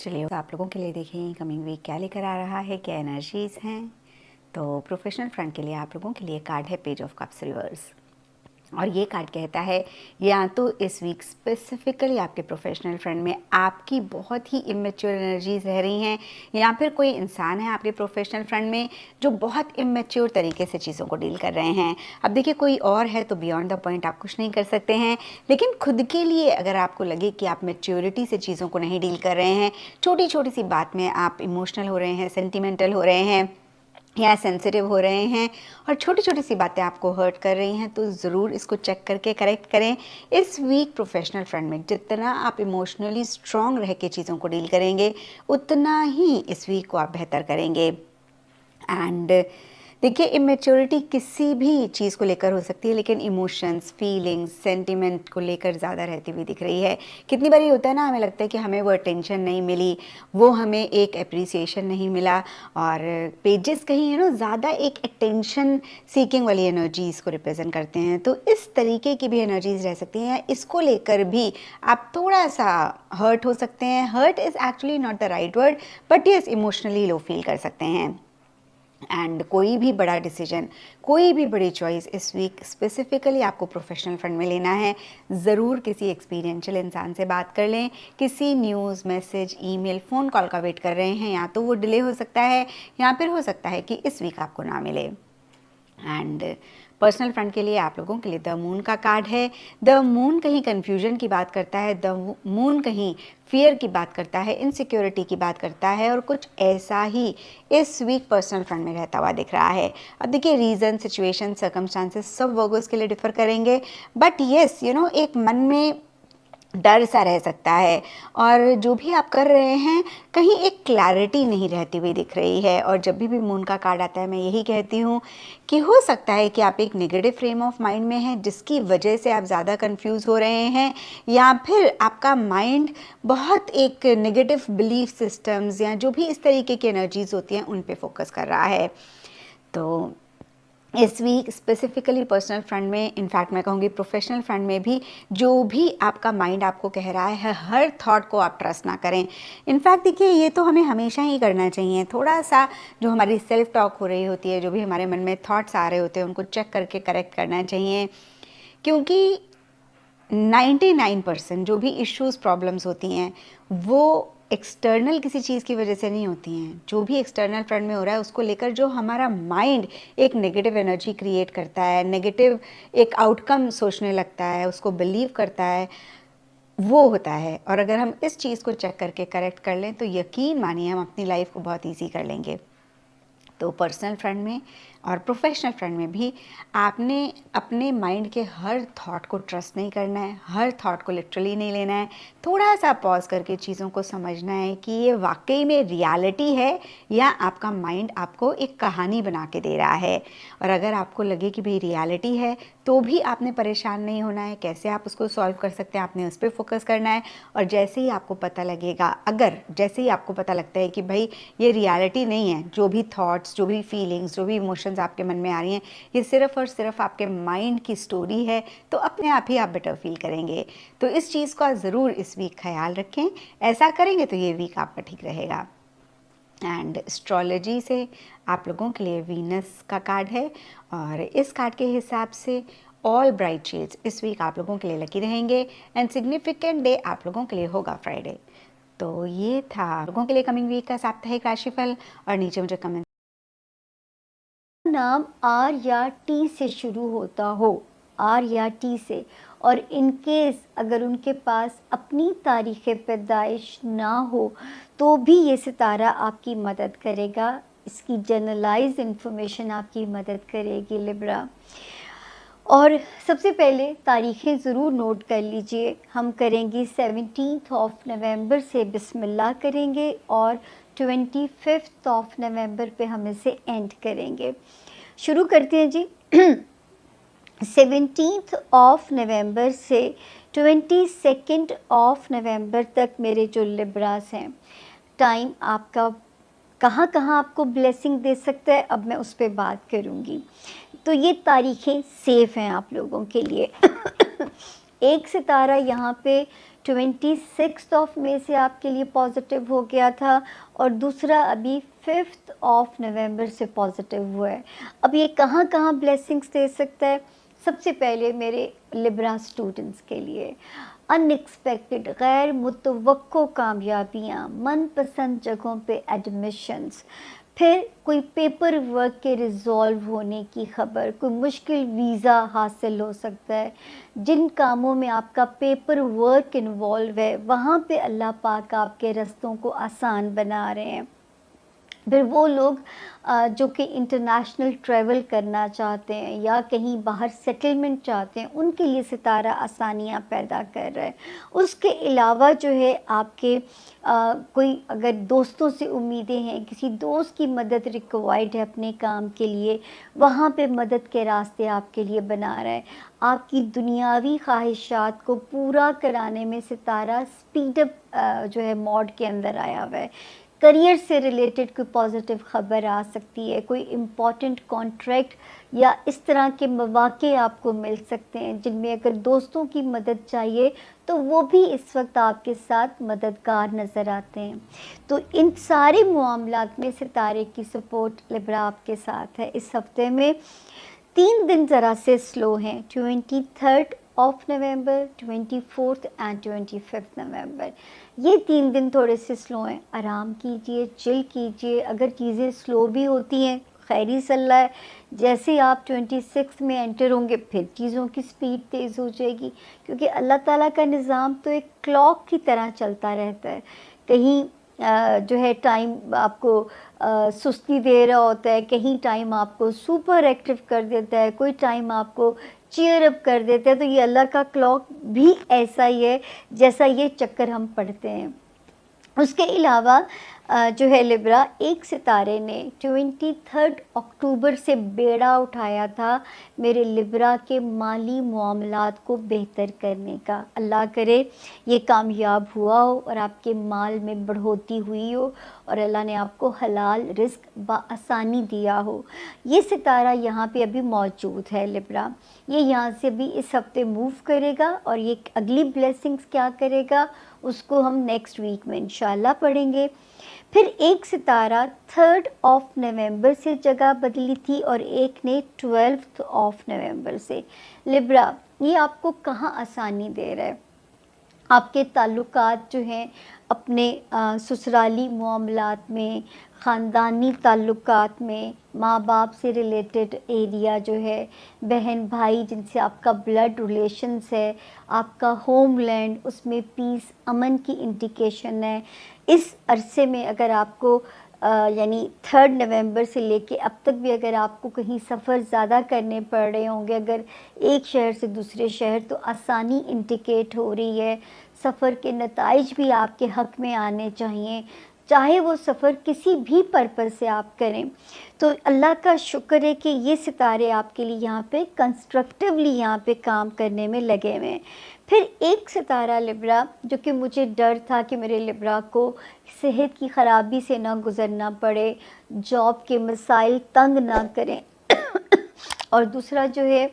चलिए आप लोगों के लिए देखें कमिंग वीक क्या लेकर आ रहा है, क्या एनर्जीज हैं। तो प्रोफेशनल फ्रंट के लिए आप लोगों के लिए कार्ड है पेज ऑफ कप्स रिवर्स, और ये कार्ड कहता है या तो इस वीक स्पेसिफिकली आपके प्रोफेशनल फ्रंट में आपकी बहुत ही इमेच्योर एनर्जीज रह रही हैं, या फिर कोई इंसान है आपके प्रोफेशनल फ्रंट में जो बहुत इमेच्योर तरीके से चीज़ों को डील कर रहे हैं। अब देखिए कोई और है तो बियॉन्ड द पॉइंट आप कुछ नहीं कर सकते हैं, लेकिन खुद के लिए अगर आपको लगे कि आप मेच्योरिटी से चीज़ों को नहीं डील कर रहे हैं, छोटी छोटी सी बात में आप इमोशनल हो रहे हैं, सेंटिमेंटल हो रहे हैं या सेंसिटिव हो रहे हैं और छोटी छोटी सी बातें आपको हर्ट कर रही हैं, तो ज़रूर इसको चेक करके करेक्ट करें। इस वीक प्रोफेशनल फ्रंट में जितना आप इमोशनली स्ट्रांग रह के चीज़ों को डील करेंगे, उतना ही इस वीक को आप बेहतर करेंगे। एंड देखिए इमेच्योरिटी किसी भी चीज़ को लेकर हो सकती है, लेकिन इमोशंस, फीलिंग्स, सेंटिमेंट को लेकर ज़्यादा रहती हुई दिख रही है। कितनी बारी होता है ना, हमें लगता है कि हमें वो अटेंशन नहीं मिली, वो हमें एक अप्रिसिएशन नहीं मिला, और पेजेस कहीं ज़्यादा एक अटेंशन सीकिंग वाली एनर्जीज़ को रिप्रेजेंट करते हैं। तो इस तरीके की भी एनर्जीज़ रह सकती हैं, इसको लेकर भी आप थोड़ा सा हर्ट हो सकते हैं। Hurt is actually not the right word, but yes emotionally low feel कर सकते हैं। एंड कोई भी बड़ा डिसीजन, कोई भी बड़ी चॉइस इस वीक स्पेसिफिकली आपको प्रोफेशनल फ्रंट में लेना है, ज़रूर किसी एक्सपीरियंशियल इंसान से बात कर लें। किसी news, message, email, phone call का वेट कर रहे हैं, या तो वो डिले हो सकता है या फिर हो सकता है कि इस वीक आपको ना मिले। एंड पर्सनल फ्रंट के लिए आप लोगों के लिए द मून का कार्ड है। द मून कहीं कन्फ्यूजन की बात करता है, द मून कहीं फियर की बात करता है, इनसिक्योरिटी की बात करता है, और कुछ ऐसा ही इस वीक पर्सनल फ्रंट में रहता हुआ दिख रहा है। अब देखिए रीज़न, सिचुएशन, सर्कमस्टांसेस सब वर्गोस के लिए डिफर करेंगे, बट येस एक मन में डर सा रह सकता है, और जो भी आप कर रहे हैं कहीं एक क्लैरिटी नहीं रहती हुई दिख रही है। और जब भी मून का कार्ड आता है मैं यही कहती हूँ कि हो सकता है कि आप एक नेगेटिव फ्रेम ऑफ माइंड में हैं, जिसकी वजह से आप ज़्यादा कंफ्यूज हो रहे हैं, या फिर आपका माइंड बहुत एक नेगेटिव बिलीफ सिस्टम्स या जो भी इस तरीके की एनर्जीज होती हैं उन पे फोकस कर रहा है। तो इस वीक स्पेसिफिकली पर्सनल फ्रंट में, इनफैक्ट मैं कहूँगी प्रोफेशनल फ्रंट में भी, जो भी आपका माइंड आपको कह रहा है हर थॉट को आप ट्रस्ट ना करें। इनफैक्ट देखिए ये तो हमें हमेशा ही करना चाहिए, थोड़ा सा जो हमारी सेल्फ टॉक हो रही होती है, जो भी हमारे मन में थॉट्स आ रहे होते हैं, उनको चेक करके करेक्ट करना चाहिए। क्योंकि 99% जो भी इश्यूज़, प्रॉब्लम्स होती हैं वो एक्सटर्नल किसी चीज़ की वजह से नहीं होती हैं। जो भी एक्सटर्नल फ्रंट में हो रहा है उसको लेकर जो हमारा माइंड एक नेगेटिव एनर्जी क्रिएट करता है, नेगेटिव एक आउटकम सोचने लगता है, उसको बिलीव करता है, वो होता है। और अगर हम इस चीज़ को चेक करके करेक्ट कर लें तो यकीन मानिए हम अपनी लाइफ को बहुत ईजी कर लेंगे। तो पर्सनल फ्रंट में और प्रोफेशनल फ्रंट में भी आपने अपने माइंड के हर थॉट को ट्रस्ट नहीं करना है, हर थॉट को लिटरली नहीं लेना है। थोड़ा सा पॉज करके चीज़ों को समझना है कि ये वाकई में रियलिटी है या आपका माइंड आपको एक कहानी बना के दे रहा है। और अगर आपको लगे कि भाई रियलिटी है तो भी आपने परेशान नहीं होना है, कैसे आप उसको सॉल्व कर सकते हैं आपने उस पर फोकस करना है। और जैसे ही आपको पता लगेगा, अगर जैसे ही आपको पता लगता है कि भाई ये रियलिटी नहीं है, जो भी थॉट्स, जो भी फीलिंग्स, जो भी इमोशंस आपके मन में आ रही हैं, ये सिर्फ और सिर्फ आपके माइंड की स्टोरी है, तो अपने आप ही आप बेटर फील करेंगे। तो इस चीज़ का ज़रूर इस वीक ख्याल रखें, ऐसा करेंगे तो ये वीक आपका ठीक रहेगा। एंड एस्ट्रोलॉजी से आप लोगों के लिए वीनस का कार्ड है, और इस कार्ड के हिसाब से ऑल ब्राइट शेड्स इस वीक आप लोगों के लिए लकी रहेंगे, एंड सिग्निफिकेंट डे आप लोगों के लिए होगा फ्राइडे। तो ये था आप लोगों के लिए कमिंग वीक का साप्ताहिक राशिफल। और नीचे मुझे कमेंट नाम आर या टी से शुरू होता हो, आर या टी से, और इन केस अगर उनके पास अपनी तारीख़ पैदाइश ना हो तो भी ये सितारा आपकी मदद करेगा। इसकी जनरलाइज इन्फॉर्मेशन आपकी मदद करेगी लिब्रा। और सबसे पहले तारीखें ज़रूर नोट कर लीजिए। हम करेंगे 17 ऑफ नवंबर से बिस्मिल्लाह करेंगे और 25 ऑफ नवंबर पे हम इसे एंड करेंगे। शुरू करते हैं जी। 17 ऑफ नवंबर से 22 ऑफ नवंबर तक मेरे जो लिब्रास हैं, टाइम आपका कहाँ कहाँ आपको ब्लेसिंग दे सकता है, अब मैं उस पर बात करूँगी। तो ये तारीखें सेफ़ हैं आप लोगों के लिए। एक सितारा यहाँ पे 26 ऑफ मई से आपके लिए पॉजिटिव हो गया था और दूसरा अभी 5 ऑफ नवंबर से पॉजिटिव हुआ है। अब ये कहाँ कहाँ ब्लेसिंग्स दे सकता है? सबसे पहले मेरे लिब्रा स्टूडेंट्स के लिए अनएक्सपेक्टेड, गैर मुतवक्को कामयाबियाँ, मनपसंद जगहों पे एडमिशन्स, फिर कोई पेपर वर्क के रिज़ॉल्व होने की ख़बर, कोई मुश्किल वीज़ा हासिल हो सकता है। जिन कामों में आपका पेपर वर्क इन्वॉल्व है वहाँ पे अल्लाह पाक आपके रास्तों को आसान बना रहे हैं। फिर वो लोग जो कि इंटरनेशनल ट्रैवल करना चाहते हैं या कहीं बाहर सेटलमेंट चाहते हैं, उनके लिए सितारा आसानियाँ पैदा कर रहा है। उसके अलावा जो है आपके कोई अगर दोस्तों से उम्मीदें हैं, किसी दोस्त की मदद रिक्वायर्ड है अपने काम के लिए, वहाँ पे मदद के रास्ते आपके लिए बना रहा है। आपकी दुनियावी ख्वाहिशात को पूरा कराने में सितारा स्पीडअप जो है मोड के अंदर आया हुआ है। करियर से रिलेटेड कोई पॉजिटिव ख़बर आ सकती है, कोई इम्पॉर्टेंट कॉन्ट्रैक्ट या इस तरह के मौक़े आपको मिल सकते हैं जिनमें अगर दोस्तों की मदद चाहिए तो वो भी इस वक्त आपके साथ मददगार नज़र आते हैं। तो इन सारे मामलात में सितारे की सपोर्ट लिब्रा आपके साथ है। इस हफ्ते में 3 दिन ज़रा से स्लो हैं, 23 ऑफ नवंबर, 24 एंड 25 नवंबर। ये 3 दिन थोड़े से स्लो हैं। आराम कीजिए, चिल कीजिए। अगर चीज़ें स्लो भी होती हैं, खैर ही सल्ला है। जैसे आप 26 में एंटर होंगे फिर चीज़ों की स्पीड तेज़ हो जाएगी, क्योंकि अल्लाह ताला का निज़ाम तो एक क्लॉक की तरह चलता रहता है। कहीं जो है टाइम आपको सुस्ती दे रहा होता है, कहीं टाइम आपको सुपर एक्टिव कर देता है, कोई टाइम आपको चीयर अप कर देता है। तो ये अल्लाह का क्लॉक भी ऐसा ही है जैसा ये चक्कर हम पढ़ते हैं। उसके अलावा जो है लिब्रा, एक सितारे ने 23 अक्टूबर से बेड़ा उठाया था मेरे लिब्रा के माली मामलात को बेहतर करने का। अल्लाह करे ये कामयाब हुआ हो और आपके माल में बढ़ोतरी हुई हो और अल्लाह ने आपको हलाल रिस्क बआसानी दिया हो। ये सितारा यहाँ पे अभी मौजूद है लिब्रा, ये यहाँ से भी इस हफ्ते मूव करेगा और ये अगली ब्लेसिंग्स क्या करेगा उसको हम नेक्स्ट वीक में इंशाल्लाह पढ़ेंगे। फिर एक सितारा 3 ऑफ नवंबर से जगह बदली थी और एक ने 12 ऑफ नवंबर से। लिब्रा, ये आपको कहाँ आसानी दे रहा है? आपके ताल्लुकात जो हैं अपने ससुराली मामलात में, ख़ानदानी ताल्लुकात में, माँ बाप से रिलेटेड एरिया जो है, बहन भाई जिनसे आपका ब्लड रिलेशंस है, आपका होमलैंड, उसमें पीस अमन की इंडिकेशन है। इस अरसे में अगर आपको यानी 3 नवंबर से लेके अब तक भी अगर आपको कहीं सफ़र ज़्यादा करने पड़ रहे होंगे, अगर एक शहर से दूसरे शहर, तो आसानी इंडिकेट हो रही है। सफ़र के नताइज भी आपके हक़ में आने चाहिए, चाहे वो सफ़र किसी भी पर्पज़ से आप करें। तो अल्लाह का शुक्र है कि ये सितारे आपके लिए यहाँ पे कंस्ट्रक्टिवली यहाँ पे काम करने में लगे हुए हैं। फिर एक सितारा लिब्रा, जो कि मुझे डर था कि मेरे लिब्रा को सेहत की ख़राबी से ना गुज़रना पड़े, जॉब के मसाइल तंग ना करें और दूसरा जो है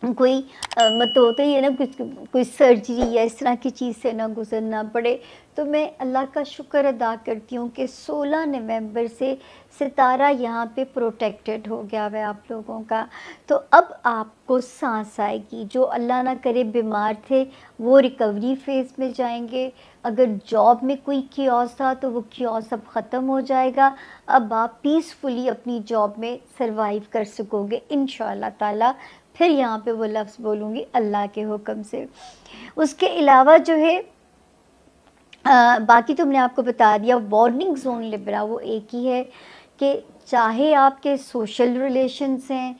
कोई मतलब होता ही है ना, कुछ कोई सर्जरी या इस तरह की चीज़ से ना गुज़रना पड़े। तो मैं अल्लाह का शुक्र अदा करती हूँ कि 16 नवंबर से सितारा यहाँ पे प्रोटेक्टेड हो गया है आप लोगों का। तो अब आपको सांस आएगी। जो अल्लाह ना करे बीमार थे वो रिकवरी फेज़ में जाएंगे। अगर जॉब में कोई कियोस था तो वो कियोस अब ख़त्म हो जाएगा। अब आप पीसफुली अपनी जॉब में सर्वाइव कर सकोगे इंशाअल्लाह ताला। फिर यहाँ पे वो लफ्ज़ बोलूँगी अल्लाह के हुक्म से। उसके अलावा जो है बाकी तो मैंने आपको बता दिया। वार्निंग ज़ोन लिब्रा वो एक ही है कि चाहे आपके सोशल रिलेशंस हैं,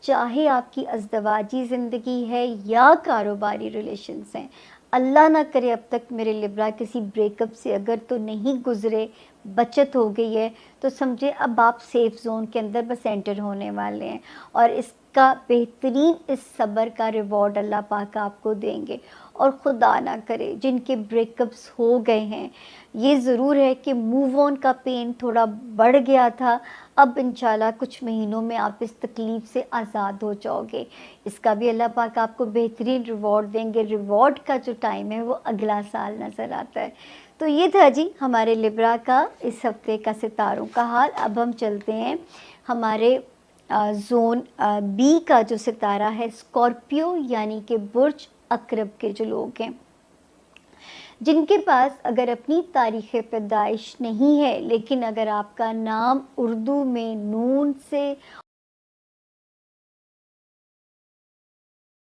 चाहे आपकी अज़दवाजी ज़िंदगी है या कारोबारी रिलेशंस हैं, अल्लाह ना करे अब तक मेरे लिब्रा किसी ब्रेकअप से अगर तो नहीं गुज़रे, बचत हो गई है, तो समझे अब आप सेफ़ ज़ोन के अंदर बस एंटर होने वाले हैं और इसका बेहतरीन इस सब्र का रिवॉर्ड अल्लाह पाक आपको देंगे। और खुदा ना करे जिनके ब्रेकअप्स हो गए हैं, ये ज़रूर है कि मूव ऑन का पेन थोड़ा बढ़ गया था, अब इंशाल्लाह कुछ महीनों में आप इस तकलीफ़ से आज़ाद हो जाओगे। इसका भी अल्लाह पाक आपको बेहतरीन रिवॉर्ड देंगे। रिवॉर्ड का जो टाइम है वो अगला साल नज़र आता है। तो ये था जी हमारे लिब्रा का इस हफ्ते का सितारों का हाल। अब हम चलते हैं हमारे ज़ोन बी का जो सितारा है स्कॉर्पियो यानी कि बुर्ज अक़रब के जो लोग हैं, जिनके पास अगर अपनी तारीख़ पैदाइश नहीं है, लेकिन अगर आपका नाम उर्दू में नून से